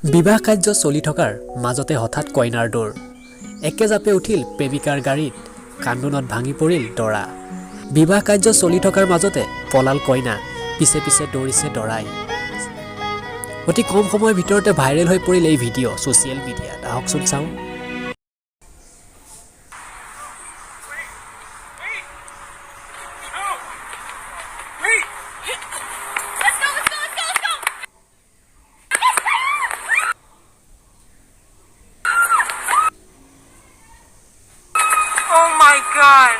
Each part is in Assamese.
বিবাহ কাৰ্য চলি থকাৰ মাজতে হঠাৎ কইনাৰ দৌৰ একে জাপে উঠিল প্ৰেমিকাৰ গাড়ীত কান্দোনত ভাঙি পৰিল দৰা বিবাহ কাৰ্য চলি থকাৰ মাজতে পলাল কইনা পিছে পিছে দৌৰিছে দৰাই অতি কম সময়ৰ ভিতৰতে ভাইৰেল হৈ পৰিল এই ভিডিঅ' ছ'চিয়েল মিডিয়াত আহকচোন চাওঁ Oh my god!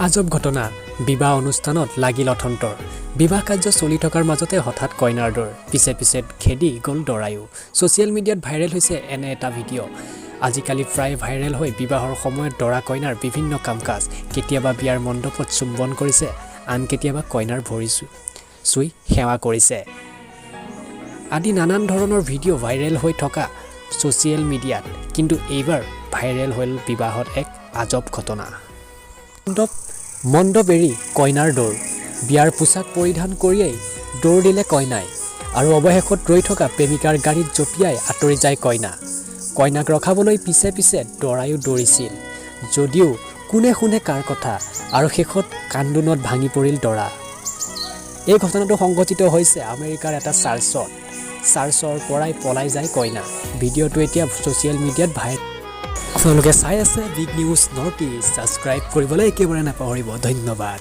আজব ঘটনা বিবাহ অনুষ্ঠানত লাগিল অথন্তৰ বিবাহ কাৰ্য চলি থকাৰ মাজতে হঠাৎ কইনাৰ দৌৰ পিছে পিছে খেদি গ'ল দৰায়ো ছ'চিয়েল মিডিয়াত ভাইৰেল হৈছে এনে এটা ভিডিঅ' আজিকালি প্ৰায় ভাইৰেল হৈ বিবাহৰ সময়ত দৰা কইনাৰ বিভিন্ন কাম কাজ কেতিয়াবা বিয়াৰ মণ্ডপত চুম্বন কৰিছে আন কেতিয়াবা কইনাৰ ভৰি চুই সেৱা কৰিছে আদি নানান ধৰণৰ ভিডিঅ' ভাইৰেল হৈ থকা ছ'চিয়েল মিডিয়াত কিন্তু এইবাৰ ভাইৰেল হ'ল বিবাহত এক আজব ঘটনা মণ্ডপ এৰি কইনাৰ দৌৰ বিয়াৰ পোছাক পৰিধান কৰিয়েই দৌৰ দিলে কইনাই আৰু অৱশেষত ৰৈ থকা প্ৰেমিকাৰ গাড়ীত জঁপিয়াই আঁতৰি যায় কইনাক ৰখাবলৈ পিছে পিছে দৰায়ো দৌৰিছিল যদিও কোনে শুনে কাৰ কথা আৰু শেষত কান্দোনত ভাঙি পৰিল দৰা এই ঘটনাটো সংঘটিত হৈছে আমেৰিকাৰ এটা চাৰ্চৰ পৰাই পলাই যায় কইনা ভিডিঅ'টো এতিয়া ছ'চিয়েল মিডিয়াত ভাইৰেল আপোনালোকে চাই আছে big news north east subscribe কৰিবলৈ একেবাৰে নাপাহৰিব ধন্যবাদ